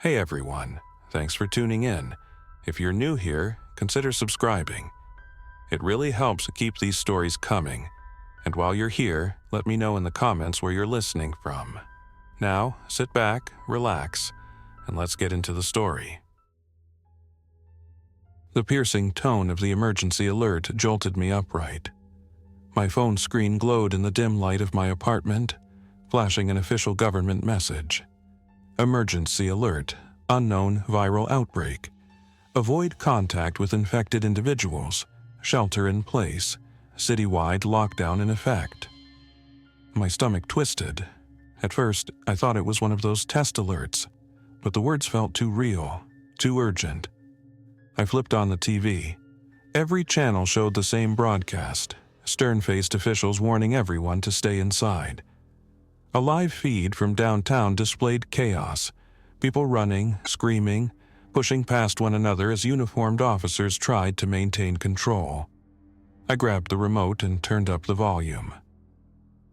Hey everyone, thanks for tuning in. If you're new here, consider subscribing. It really helps keep these stories coming. And while you're here, let me know in the comments where you're listening from. Now, sit back, relax, and let's get into the story. The piercing tone of the emergency alert jolted me upright. My phone screen glowed in the dim light of my apartment, flashing an official government message. Emergency alert, unknown viral outbreak. Avoid contact with infected individuals. Shelter in place. Citywide lockdown in effect. My stomach twisted. At first, I thought it was one of those test alerts, but the words felt too real, too urgent. I flipped on the TV. Every channel showed the same broadcast, stern-faced officials warning everyone to stay inside. A live feed from downtown displayed chaos, people running, screaming, pushing past one another as uniformed officers tried to maintain control. I grabbed the remote and turned up the volume.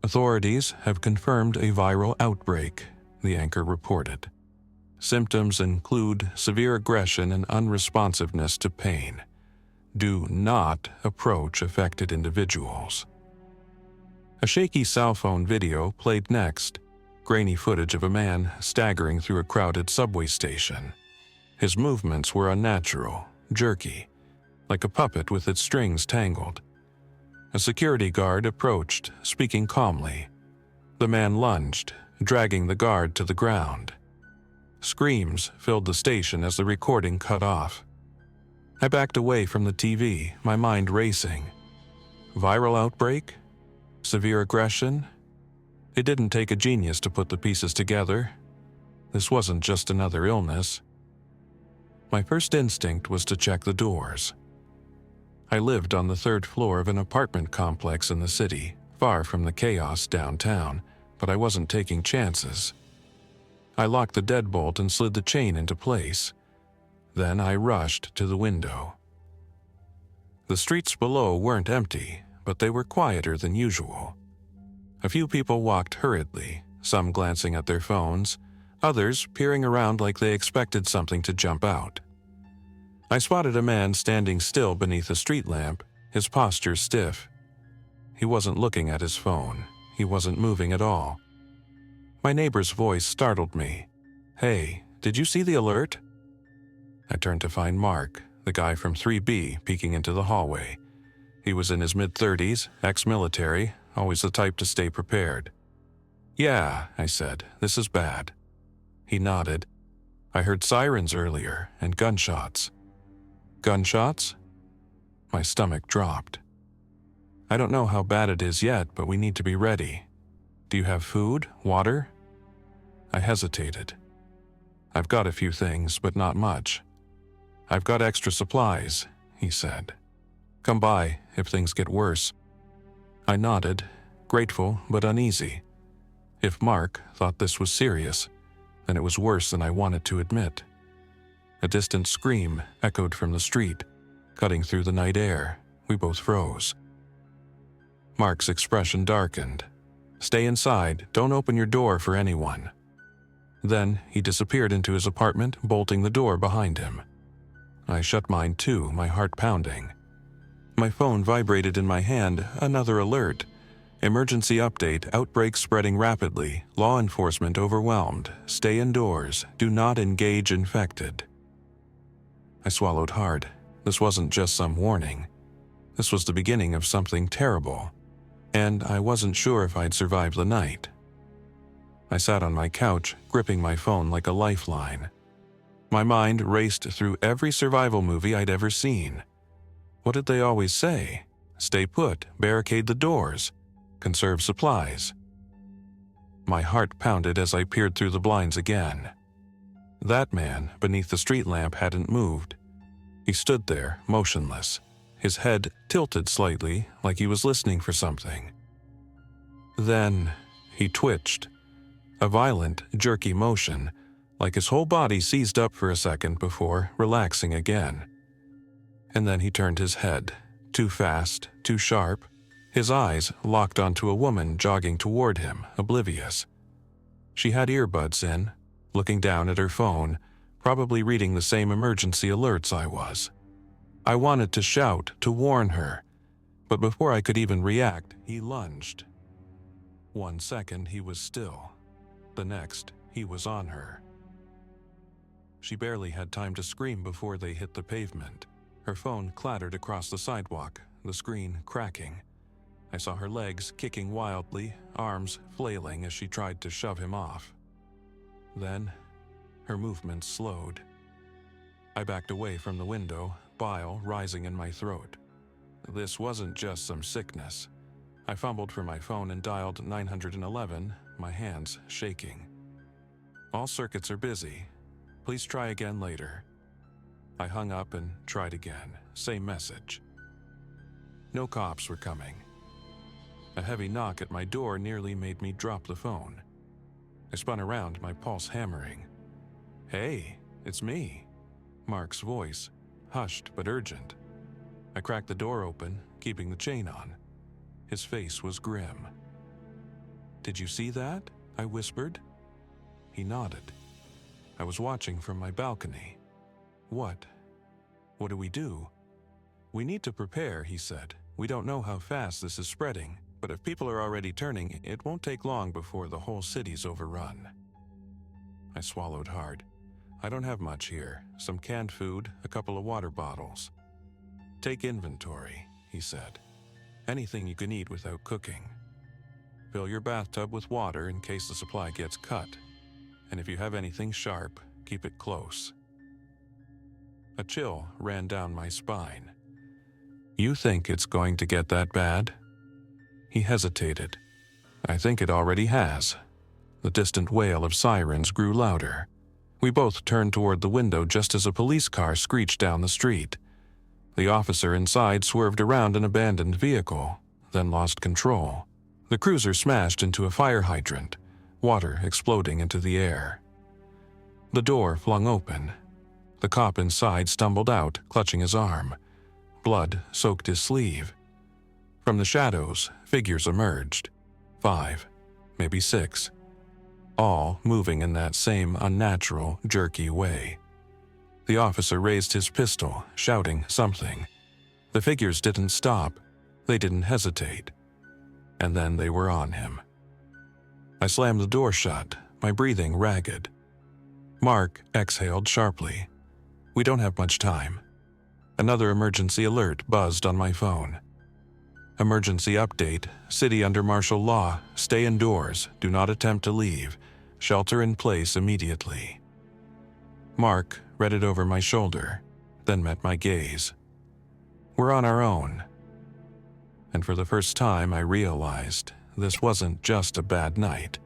Authorities have confirmed a viral outbreak, the anchor reported. Symptoms include severe aggression and unresponsiveness to pain. Do not approach affected individuals. A shaky cell phone video played next, grainy footage of a man staggering through a crowded subway station. His movements were unnatural, jerky, like a puppet with its strings tangled. A security guard approached, speaking calmly. The man lunged, dragging the guard to the ground. Screams filled the station as the recording cut off. I backed away from the TV, my mind racing. Viral outbreak? Severe aggression? It didn't take a genius to put the pieces together. This wasn't just another illness. My first instinct was to check the doors. I lived on the third floor of an apartment complex in the city, far from the chaos downtown, but I wasn't taking chances. I locked the deadbolt and slid the chain into place. Then I rushed to the window. The streets below weren't empty, but they were quieter than usual. A few people walked hurriedly, some glancing at their phones, others peering around like they expected something to jump out. I spotted a man standing still beneath a street lamp, his posture stiff. He wasn't looking at his phone. He wasn't moving at all. My neighbor's voice startled me. "Hey, did you see the alert?" I turned to find Mark, the guy from 3B, peeking into the hallway. He was in his mid-30s, ex-military, always the type to stay prepared. "Yeah," I said, "this is bad." He nodded. "I heard sirens earlier, and gunshots." "Gunshots?" My stomach dropped. "I don't know how bad it is yet, but we need to be ready. Do you have food, water?" I hesitated. "I've got a few things, but not much." "I've got extra supplies," he said. "Come by if things get worse." I nodded, grateful but uneasy. If Mark thought this was serious, then it was worse than I wanted to admit. A distant scream echoed from the street, cutting through the night air. We both froze. Mark's expression darkened. "Stay inside, don't open your door for anyone." Then he disappeared into his apartment, bolting the door behind him. I shut mine too, my heart pounding. My phone vibrated in my hand, another alert. Emergency update, outbreak spreading rapidly, law enforcement overwhelmed, stay indoors, do not engage infected. I swallowed hard. This wasn't just some warning. This was the beginning of something terrible, and I wasn't sure if I'd survive the night. I sat on my couch, gripping my phone like a lifeline. My mind raced through every survival movie I'd ever seen. What did they always say? Stay put, barricade the doors, conserve supplies. My heart pounded as I peered through the blinds again. That man beneath the street lamp hadn't moved. He stood there, motionless, his head tilted slightly like he was listening for something. Then he twitched, a violent, jerky motion, like his whole body seized up for a second before relaxing again. And then he turned his head, too fast, too sharp, his eyes locked onto a woman jogging toward him, oblivious. She had earbuds in, looking down at her phone, probably reading the same emergency alerts I was. I wanted to shout, to warn her, but before I could even react, he lunged. 1 second, he was still. The next, he was on her. She barely had time to scream before they hit the pavement. Her phone clattered across the sidewalk, the screen cracking. I saw her legs kicking wildly, arms flailing as she tried to shove him off. Then, her movements slowed. I backed away from the window, bile rising in my throat. This wasn't just some sickness. I fumbled for my phone and dialed 911, my hands shaking. "All circuits are busy. Please try again later." I hung up and tried again, same message. No cops were coming. A heavy knock at my door nearly made me drop the phone. I spun around, my pulse hammering. "Hey, it's me." Mark's voice, hushed but urgent. I cracked the door open, keeping the chain on. His face was grim. "Did you see that?" I whispered. He nodded. I was watching from my balcony. What do we do?" "We need to prepare," he said. "We don't know how fast this is spreading, but if people are already turning, it won't take long before the whole city's overrun." I swallowed hard. "I don't have much here. Some canned food, a couple of water bottles." "Take inventory," he said. "Anything you can eat without cooking. Fill your bathtub with water in case the supply gets cut. And if you have anything sharp, keep it close." A chill ran down my spine. "You think it's going to get that bad?" He hesitated. "I think it already has." The distant wail of sirens grew louder. We both turned toward the window just as a police car screeched down the street. The officer inside swerved around an abandoned vehicle, then lost control. The cruiser smashed into a fire hydrant, water exploding into the air. The door flung open. The cop inside stumbled out, clutching his arm. Blood soaked his sleeve. From the shadows, figures emerged. 5, maybe 6. All moving in that same unnatural, jerky way. The officer raised his pistol, shouting something. The figures didn't stop. They didn't hesitate. And then they were on him. I slammed the door shut, my breathing ragged. Mark exhaled sharply. "We don't have much time." Another emergency alert buzzed on my phone. "Emergency update. City under martial law. Stay indoors. Do not attempt to leave. Shelter in place immediately." Mark read it over my shoulder, then met my gaze. "We're on our own." And for the first time I realized this wasn't just a bad night.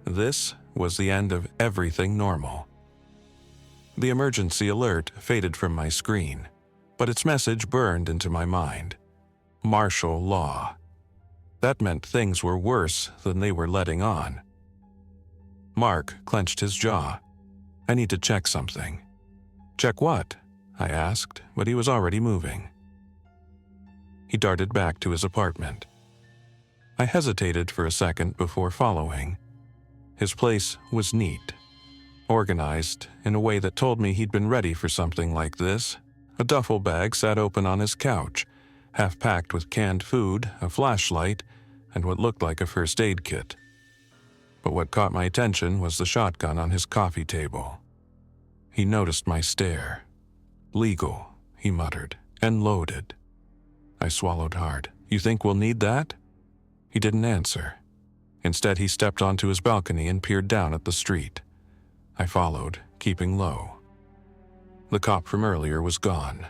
This was the end of everything normal. The emergency alert faded from my screen, but its message burned into my mind. Martial law. That meant things were worse than they were letting on. Mark clenched his jaw. "I need to check something." "Check what?" I asked, but he was already moving. He darted back to his apartment. I hesitated for a second before following. His place was neat, organized in a way that told me he'd been ready for something like this. A duffel bag sat open on his couch, half packed with canned food, a flashlight, and what looked like a first aid kit. But what caught my attention was the shotgun on his coffee table. He noticed my stare. "Legal," he muttered, "and loaded." I swallowed hard. "You think we'll need that?" He didn't answer. Instead, he stepped onto his balcony and peered down at the street. I followed, keeping low. The cop from earlier was gone.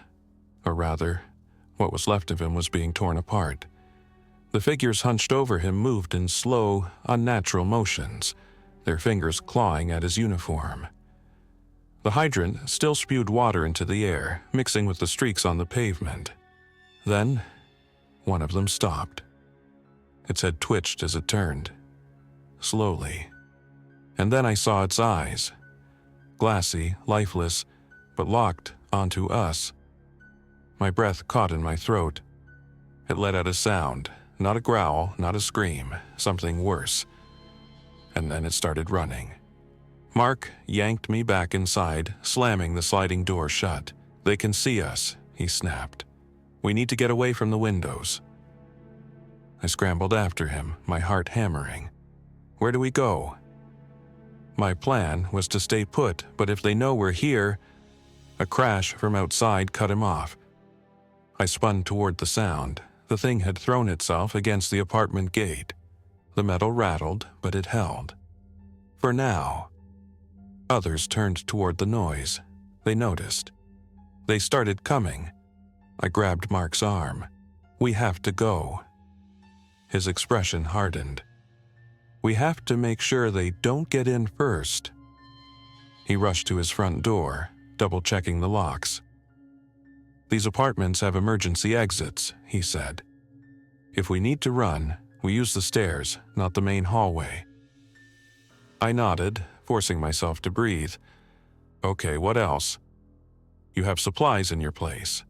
Or rather, what was left of him was being torn apart. The figures hunched over him moved in slow, unnatural motions, their fingers clawing at his uniform. The hydrant still spewed water into the air, mixing with the streaks on the pavement. Then, one of them stopped. Its head twitched as it turned. Slowly. And then I saw its eyes. Glassy, lifeless, but locked onto us. My breath caught in my throat. It let out a sound, not a growl, not a scream, something worse. And then it started running. Mark yanked me back inside, slamming the sliding door shut. "They can see us," he snapped. "We need to get away from the windows." I scrambled after him, my heart hammering. "Where do we go?" My plan was to stay put, but if they know we're here... A crash from outside cut him off. I spun toward the sound. The thing had thrown itself against the apartment gate. The metal rattled, but it held. For now. Others turned toward the noise. They noticed. They started coming. I grabbed Mark's arm. "We have to go." His expression hardened. "We have to make sure they don't get in first." He rushed to his front door, double-checking the locks. "These apartments have emergency exits," he said. "If we need to run, we use the stairs, not the main hallway." I nodded, forcing myself to breathe. "Okay, what else?" "You have supplies in your place."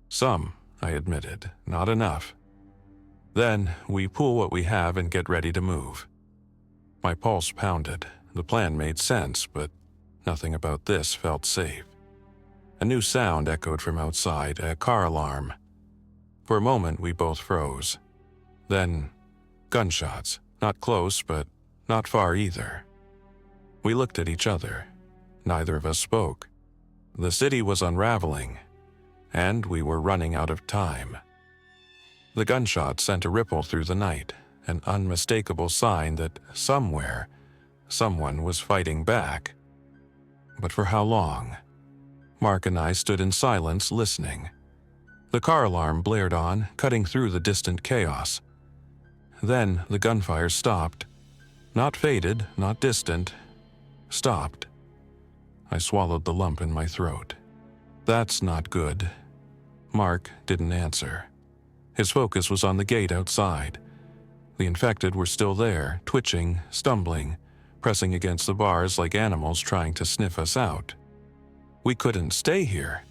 "Some," I admitted, "not enough." "Then we pool what we have and get ready to move." My pulse pounded. The plan made sense, but nothing about this felt safe. A new sound echoed from outside, a car alarm. For a moment, we both froze. Then, gunshots, not close, but not far either. We looked at each other. Neither of us spoke. The city was unraveling, and we were running out of time. The gunshot sent a ripple through the night, an unmistakable sign that somewhere, someone was fighting back. But for how long? Mark and I stood in silence, listening. The car alarm blared on, cutting through the distant chaos. Then the gunfire stopped. Not faded, not distant. Stopped. I swallowed the lump in my throat. "That's not good." Mark didn't answer. His focus was on the gate outside. The infected were still there, twitching, stumbling, pressing against the bars like animals trying to sniff us out. "We couldn't stay here."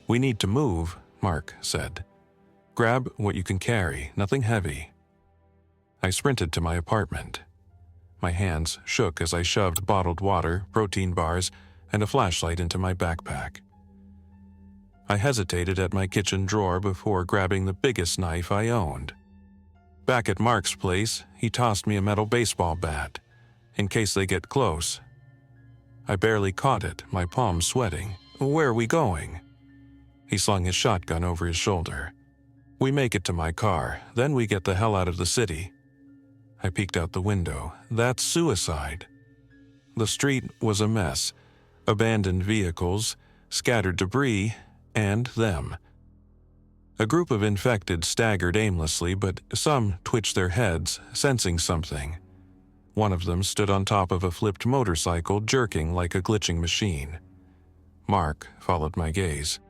"We need to move," Mark said. "Grab what you can carry, nothing heavy." I sprinted to my apartment. My hands shook as I shoved bottled water, protein bars, and a flashlight into my backpack. I hesitated at my kitchen drawer before grabbing the biggest knife I owned. Back at Mark's place, he tossed me a metal baseball bat, in case they get close. I barely caught it, my palms sweating. "Where are we going?" He slung his shotgun over his shoulder. "We make it to my car, then we get the hell out of the city." I peeked out the window. "That's suicide." The street was a mess. Abandoned vehicles, scattered debris, and them. A group of infected staggered aimlessly, but some twitched their heads, sensing something. One of them stood on top of a flipped motorcycle, jerking like a glitching machine. Mark followed my gaze.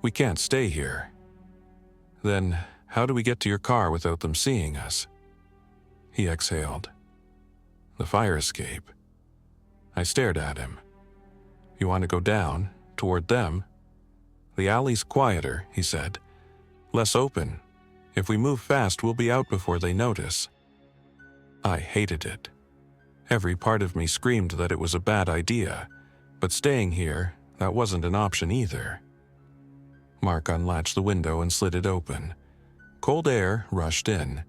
"We can't stay here." "Then how do we get to your car without them seeing us?" He exhaled. "The fire escape." I stared at him. "You want to go down, toward them?" "The alley's quieter," he said. "Less open. If we move fast, we'll be out before they notice." I hated it. Every part of me screamed that it was a bad idea, but staying here, that wasn't an option either. Mark unlatched the window and slid it open. Cold air rushed in,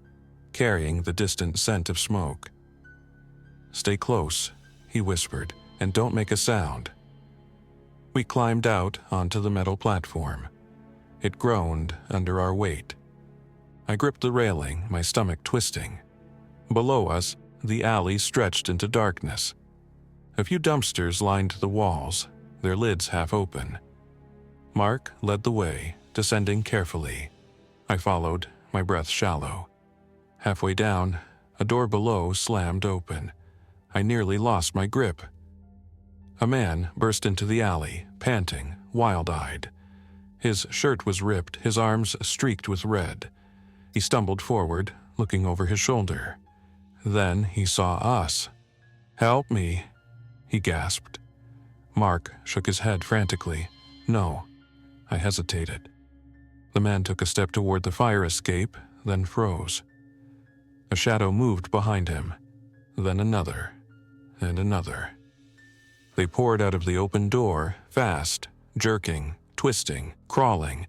carrying the distant scent of smoke. "Stay close," he whispered, "and don't make a sound." We climbed out onto the metal platform. It groaned under our weight. I gripped the railing, my stomach twisting. Below us, the alley stretched into darkness. A few dumpsters lined the walls, their lids half open. Mark led the way, descending carefully. I followed, my breath shallow. Halfway down, a door below slammed open. I nearly lost my grip. A man burst into the alley, panting, wild-eyed. His shirt was ripped, his arms streaked with red. He stumbled forward, looking over his shoulder. Then he saw us. "Help me," he gasped. Mark shook his head frantically. "No." I hesitated. The man took a step toward the fire escape, then froze. A shadow moved behind him, then another, and another. They poured out of the open door, fast, jerking, twisting, crawling.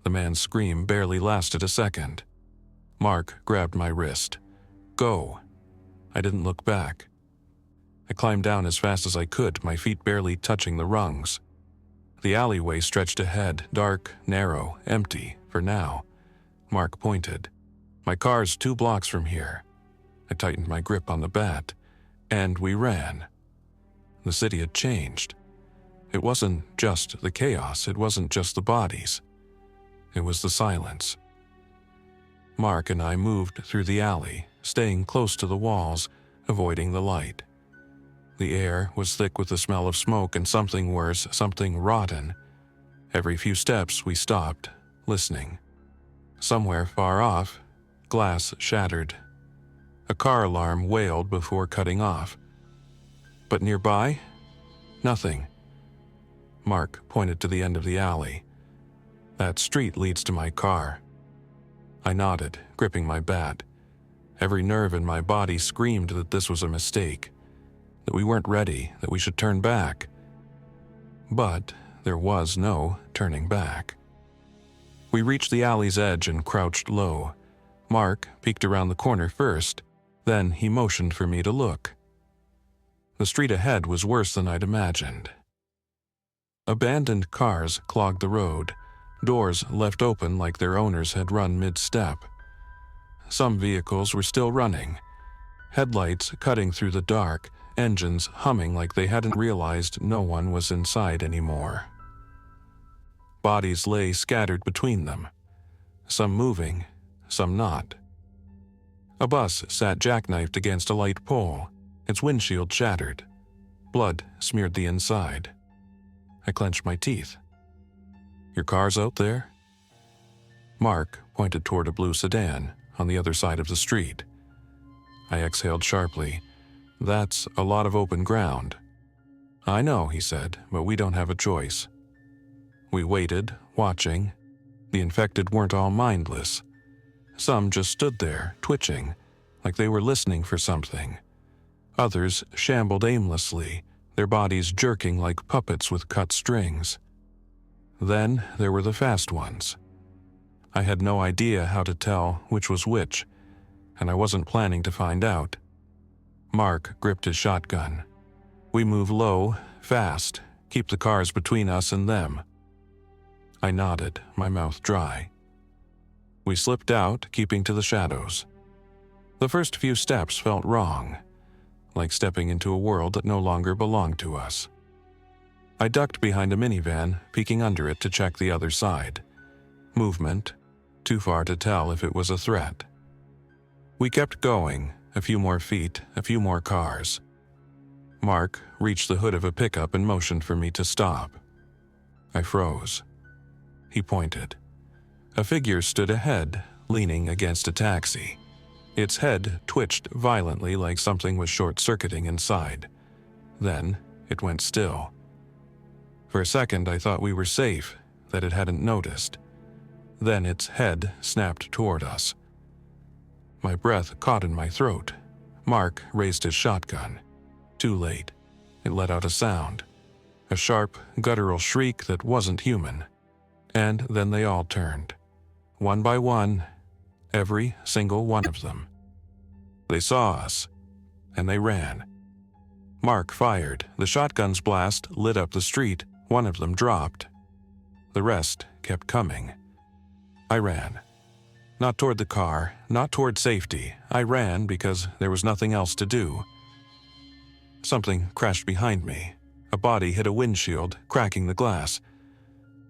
The man's scream barely lasted a second. Mark grabbed my wrist. "Go." I didn't look back. I climbed down as fast as I could, my feet barely touching the rungs. The alleyway stretched ahead, dark, narrow, empty, for now. Mark pointed. "My car's 2 blocks from here." I tightened my grip on the bat, and we ran. The city had changed. It wasn't just the chaos, it wasn't just the bodies. It was the silence. Mark and I moved through the alley, staying close to the walls, avoiding the light. The air was thick with the smell of smoke and something worse, something rotten. Every few steps we stopped, listening. Somewhere far off, glass shattered. A car alarm wailed before cutting off. But nearby, nothing. Mark pointed to the end of the alley. "That street leads to my car." I nodded, gripping my bat. Every nerve in my body screamed that this was a mistake, that we weren't ready, that we should turn back. But there was no turning back. We reached the alley's edge and crouched low. Mark peeked around the corner first, then he motioned for me to look. The street ahead was worse than I'd imagined. Abandoned cars clogged the road, doors left open like their owners had run mid-step. Some vehicles were still running, headlights cutting through the dark, engines humming like they hadn't realized no one was inside anymore. Bodies lay scattered between them, some moving, some not. A bus sat jackknifed against a light pole, its windshield shattered. Blood smeared the inside. I clenched my teeth. "Your car's out there?" Mark pointed toward a blue sedan on the other side of the street. I exhaled sharply. "That's a lot of open ground." "I know," he said, "but we don't have a choice." We waited, watching. The infected weren't all mindless. Some just stood there, twitching, like they were listening for something. Others shambled aimlessly, their bodies jerking like puppets with cut strings. Then there were the fast ones. I had no idea how to tell which was which, and I wasn't planning to find out. Mark gripped his shotgun. "We move low, fast, keep the cars between us and them." I nodded, my mouth dry. We slipped out, keeping to the shadows. The first few steps felt wrong, like stepping into a world that no longer belonged to us. I ducked behind a minivan, peeking under it to check the other side. Movement, too far to tell if it was a threat. We kept going, a few more feet, a few more cars. Mark reached the hood of a pickup and motioned for me to stop. I froze. He pointed. A figure stood ahead, leaning against a taxi. Its head twitched violently like something was short-circuiting inside. Then it went still. For a second I thought we were safe, that it hadn't noticed. Then its head snapped toward us. My breath caught in my throat. Mark raised his shotgun. Too late. It let out a sound. A sharp, guttural shriek that wasn't human. And then they all turned. One by one, every single one of them. They saw us, and they ran. Mark fired. The shotgun's blast lit up the street. One of them dropped. The rest kept coming. I ran. Not toward the car, not toward safety. I ran because there was nothing else to do. Something crashed behind me. A body hit a windshield, cracking the glass.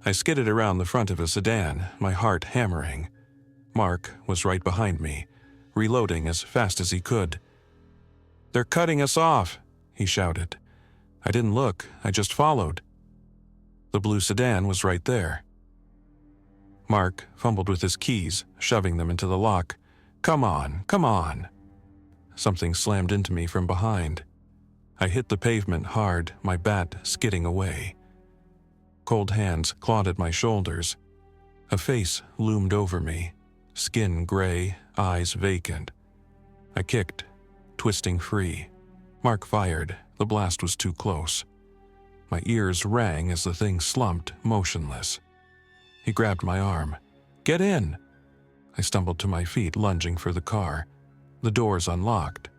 I skidded around the front of a sedan, my heart hammering. Mark was right behind me, reloading as fast as he could. "They're cutting us off," he shouted. I didn't look, I just followed. The blue sedan was right there. Mark fumbled with his keys, shoving them into the lock. Come on, come on." Something slammed into me from behind. I hit the pavement hard, my bat skidding away. Cold hands clawed at my shoulders. A face loomed over me, skin gray, eyes vacant. I kicked, twisting free. Mark fired, The blast was too close. My ears rang as the thing slumped, motionless. He grabbed my arm. "Get in!" I stumbled to my feet, lunging for the car. The doors unlocked.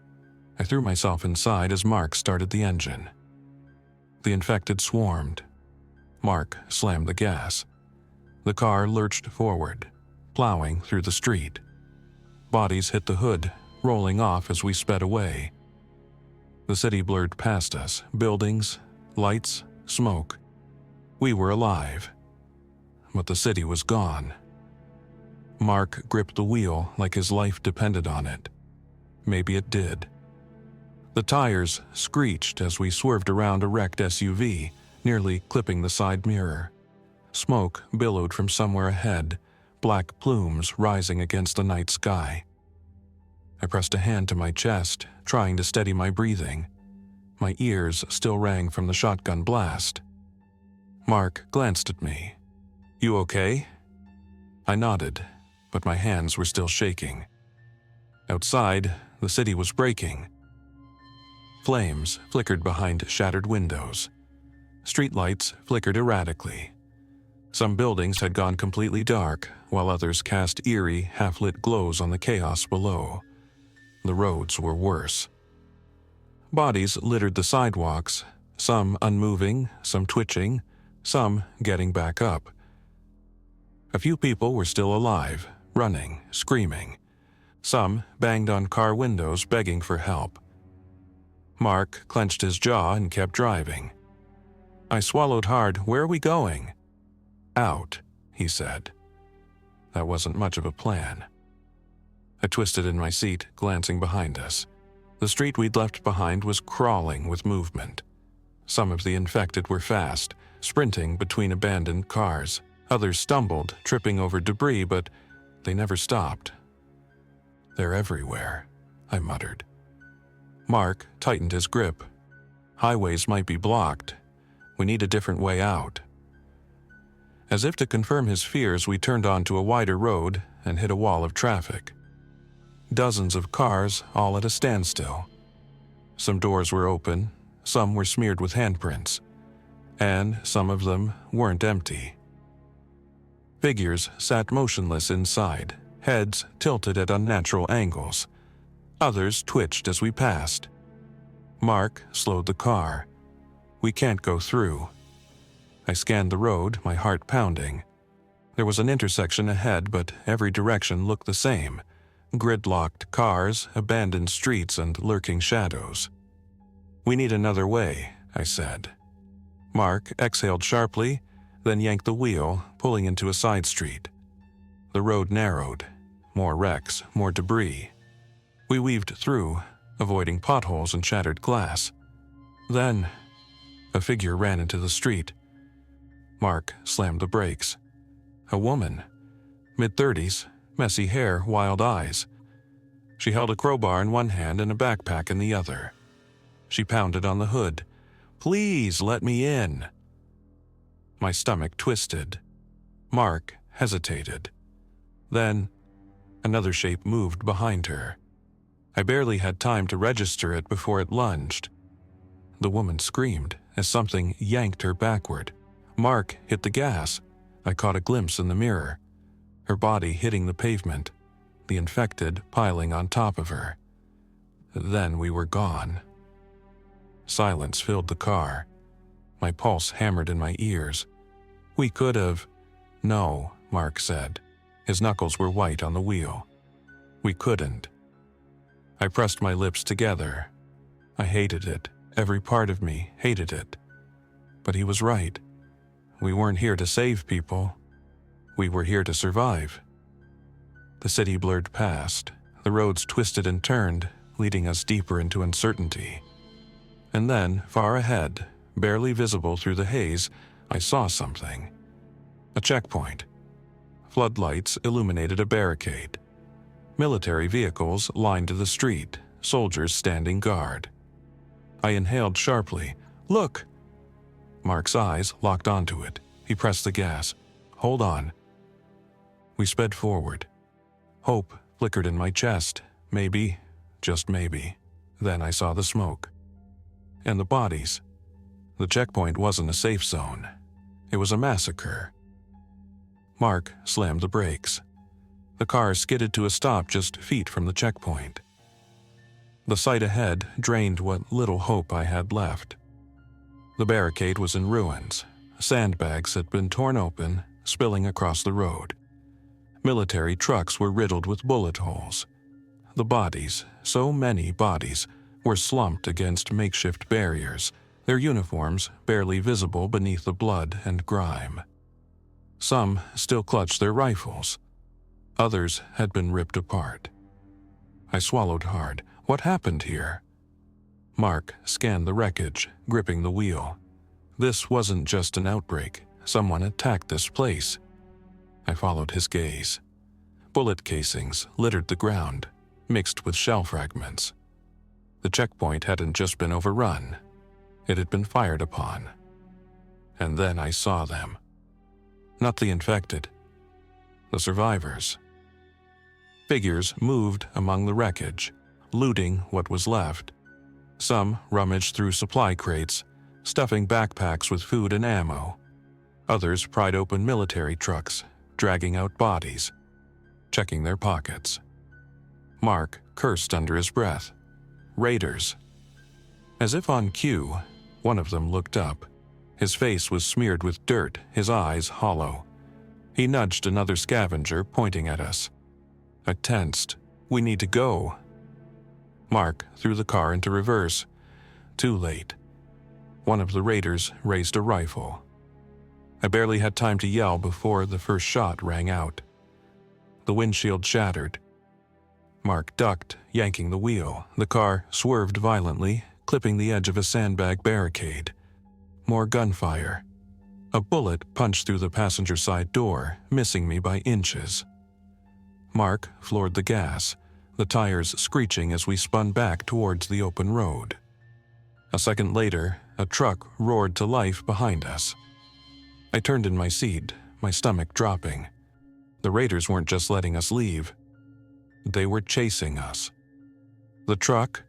I threw myself inside as Mark started the engine. The infected swarmed. Mark slammed the gas. The car lurched forward, plowing through the street. Bodies hit the hood, rolling off as we sped away. The city blurred past us, buildings, lights, smoke. We were alive. But the city was gone. Mark gripped the wheel like his life depended on it. Maybe it did. The tires screeched as we swerved around a wrecked SUV, nearly clipping the side mirror. Smoke billowed from somewhere ahead, black plumes rising against the night sky. I pressed a hand to my chest, trying to steady my breathing. My ears still rang from the shotgun blast. Mark glanced at me. "You okay?" I nodded, but my hands were still shaking. Outside, the city was breaking. Flames flickered behind shattered windows. Streetlights flickered erratically. Some buildings had gone completely dark, while others cast eerie, half-lit glows on the chaos below. The roads were worse. Bodies littered the sidewalks, some unmoving, some twitching, some getting back up. A few people were still alive, running, screaming. Some banged on car windows begging for help. Mark clenched his jaw and kept driving. I swallowed hard. "Where are we going?" "Out," he said. That wasn't much of a plan. I twisted in my seat, glancing behind us. The street we'd left behind was crawling with movement. Some of the infected were fast, sprinting between abandoned cars. Others stumbled, tripping over debris, but they never stopped. "They're everywhere," I muttered. Mark tightened his grip. "Highways might be blocked. We need a different way out." As if to confirm his fears, we turned onto a wider road and hit a wall of traffic. Dozens of cars, all at a standstill. Some doors were open, some were smeared with handprints, and some of them weren't empty. Figures sat motionless inside, heads tilted at unnatural angles. Others twitched as we passed. Mark slowed the car. "We can't go through." I scanned the road, my heart pounding. There was an intersection ahead, but every direction looked the same. Gridlocked cars, abandoned streets, and lurking shadows. "We need another way," I said. Mark exhaled sharply, then yanked the wheel, pulling into a side street. The road narrowed. More wrecks, more debris. We weaved through, avoiding potholes and shattered glass. Then, a figure ran into the street. Mark slammed the brakes. A woman. Mid-30s, messy hair, wild eyes. She held a crowbar in one hand and a backpack in the other. She pounded on the hood. "Please let me in." My stomach twisted. Mark hesitated. Then, another shape moved behind her. I barely had time to register it before it lunged. The woman screamed as something yanked her backward. Mark hit the gas. I caught a glimpse in the mirror. Her body hitting the pavement, the infected piling on top of her. Then we were gone. Silence filled the car. My pulse hammered in my ears. "We could have—" "No," Mark said. His knuckles were white on the wheel. "We couldn't." I pressed my lips together. I hated it. Every part of me hated it. But he was right. We weren't here to save people. We were here to survive. The city blurred past. The roads twisted and turned, leading us deeper into uncertainty. And then, far ahead, barely visible through the haze, I saw something. A checkpoint. Floodlights illuminated a barricade. Military vehicles lined the street, soldiers standing guard. I inhaled sharply. "Look!" Mark's eyes locked onto it. He pressed the gas. "Hold on." We sped forward. Hope flickered in my chest. Maybe, just maybe. Then I saw the smoke. and the bodies. The checkpoint wasn't a safe zone. It was a massacre. Mark slammed the brakes. The car skidded to a stop just feet from the checkpoint. The sight ahead drained what little hope I had left. The barricade was in ruins. Sandbags had been torn open, spilling across the road. Military trucks were riddled with bullet holes. The bodies, so many bodies, were slumped against makeshift barriers, their uniforms barely visible beneath the blood and grime. Some still clutched their rifles. Others had been ripped apart. I swallowed hard. What happened here? Mark scanned the wreckage, gripping the wheel. This wasn't just an outbreak. Someone attacked this place. I followed his gaze. Bullet casings littered the ground, mixed with shell fragments. The checkpoint hadn't just been overrun. It had been fired upon. And then I saw them. Not the infected. The survivors. Figures moved among the wreckage, looting what was left. Some rummaged through supply crates, stuffing backpacks with food and ammo. Others pried open military trucks, dragging out bodies, checking their pockets. Mark cursed under his breath. Raiders. As if on cue, one of them looked up. His face was smeared with dirt, his eyes hollow. He nudged another scavenger, pointing at us. I tensed. We need to go. Mark threw the car into reverse. Too late. One of the raiders raised a rifle. I barely had time to yell before the first shot rang out. The windshield shattered. Mark ducked, yanking the wheel. The car swerved violently, clipping the edge of a sandbag barricade. More gunfire. A bullet punched through the passenger side door, missing me by inches. Mark floored the gas, the tires screeching as we spun back towards the open road. A second later, a truck roared to life behind us. I turned in my seat, my stomach dropping. The raiders weren't just letting us leave. They were chasing us. The truck,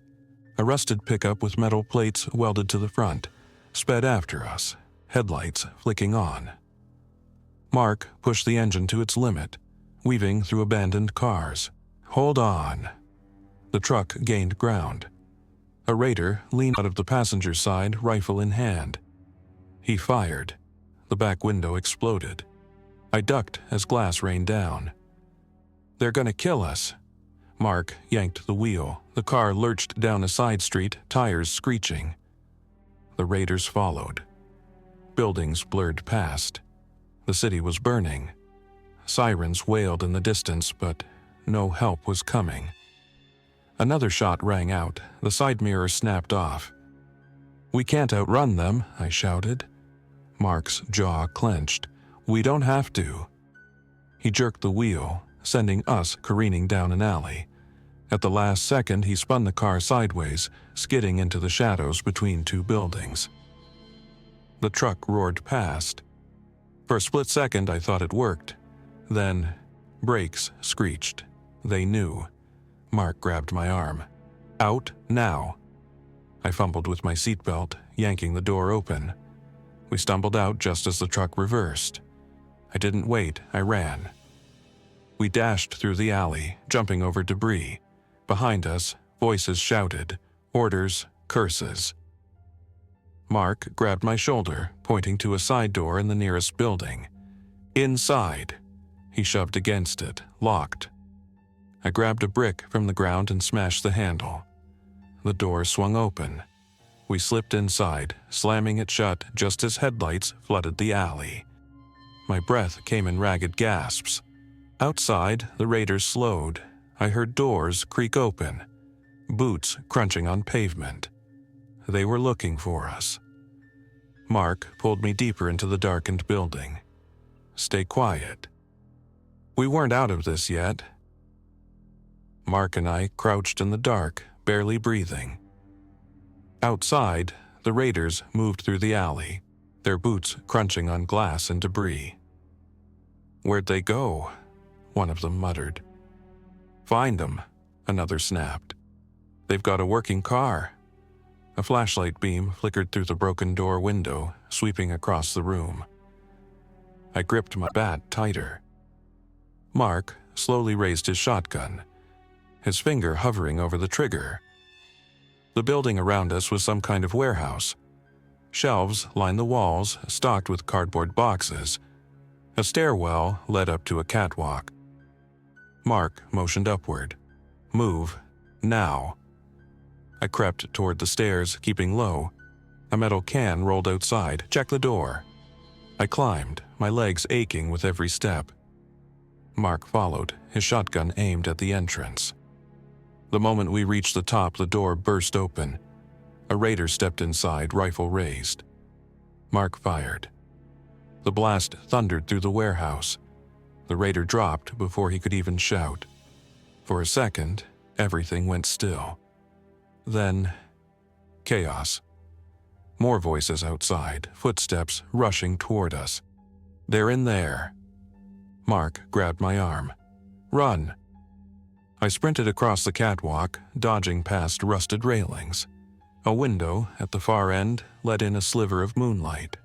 a rusted pickup with metal plates welded to the front, sped after us, headlights flicking on. Mark pushed the engine to its limit, weaving through abandoned cars. Hold on. The truck gained ground. A raider leaned out of the passenger side, rifle in hand. He fired. The back window exploded. I ducked as glass rained down. They're gonna kill us. Mark yanked the wheel. The car lurched down a side street, tires screeching. The raiders followed. Buildings blurred past. The city was burning. Sirens wailed in the distance, but no help was coming. Another shot rang out. The side mirror snapped off. We can't outrun them, I shouted. Mark's jaw clenched. We don't have to. He jerked the wheel, sending us careening down an alley. At the last second, he spun the car sideways, skidding into the shadows between two buildings. The truck roared past. For a split second, I thought it worked. Then, brakes screeched. They knew. Mark grabbed my arm. Out now. I fumbled with my seatbelt, yanking the door open. We stumbled out just as the truck reversed. I didn't wait, I ran. We dashed through the alley, jumping over debris. Behind us, voices shouted, orders, curses. Mark grabbed my shoulder, pointing to a side door in the nearest building. Inside. He shoved against it, locked. I grabbed a brick from the ground and smashed the handle. The door swung open. We slipped inside, slamming it shut just as headlights flooded the alley. My breath came in ragged gasps. Outside, the raiders slowed. I heard doors creak open, boots crunching on pavement. They were looking for us. Mark pulled me deeper into the darkened building. Stay quiet. We weren't out of this yet. Mark and I crouched in the dark, barely breathing. Outside, the raiders moved through the alley, their boots crunching on glass and debris. Where'd they go? One of them muttered. Find them, another snapped. They've got a working car. A flashlight beam flickered through the broken door window, sweeping across the room. I gripped my bat tighter. Mark slowly raised his shotgun, his finger hovering over the trigger. The building around us was some kind of warehouse. Shelves lined the walls, stocked with cardboard boxes. A stairwell led up to a catwalk. Mark motioned upward. "Move. Now." I crept toward the stairs, keeping low. A metal can rolled outside. "Check the door." I climbed, my legs aching with every step. Mark followed, his shotgun aimed at the entrance. The moment we reached the top, the door burst open. A raider stepped inside, rifle raised. Mark fired. The blast thundered through the warehouse. The raider dropped before he could even shout. For a second, everything went still. Then, chaos. More voices outside, footsteps rushing toward us. "They're in there." Mark grabbed my arm. "Run." I sprinted across the catwalk, dodging past rusted railings. A window at the far end let in a sliver of moonlight.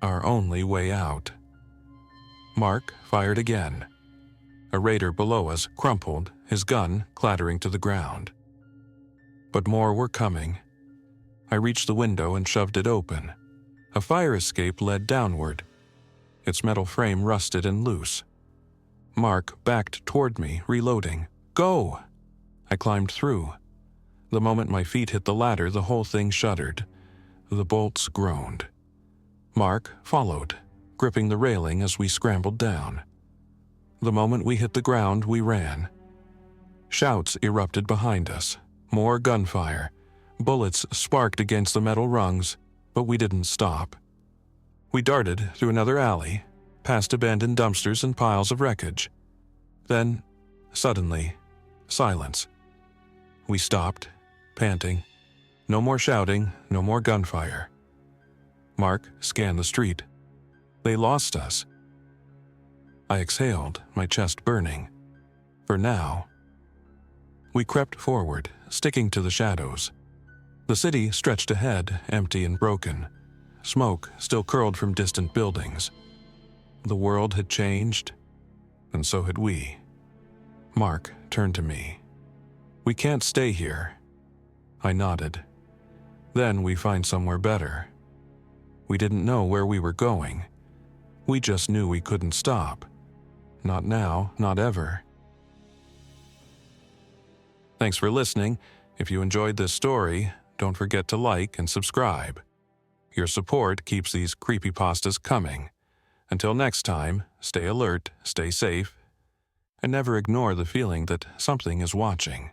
Our only way out. Mark fired again. A raider below us crumpled, his gun clattering to the ground. But more were coming. I reached the window and shoved it open. A fire escape led downward. Its metal frame rusted and loose. Mark backed toward me, reloading. "Go!" I climbed through. The moment my feet hit the ladder, the whole thing shuddered. The bolts groaned. Mark followed, gripping the railing as we scrambled down. The moment we hit the ground, we ran. Shouts erupted behind us. More gunfire. Bullets sparked against the metal rungs, but we didn't stop. We darted through another alley, past abandoned dumpsters and piles of wreckage. Then, suddenly, silence. We stopped, panting. No more shouting, no more gunfire. Mark scanned the street. They lost us. I exhaled, my chest burning. For now. We crept forward, sticking to the shadows. The city stretched ahead, empty and broken. Smoke still curled from distant buildings. The world had changed, and so had we. Mark turned to me. "We can't stay here." I nodded. "Then we find somewhere better." We didn't know where we were going. We just knew we couldn't stop. Not now, not ever. Thanks for listening. If you enjoyed this story, don't forget to like and subscribe. Your support keeps these creepypastas coming. Until next time, stay alert, stay safe, and never ignore the feeling that something is watching.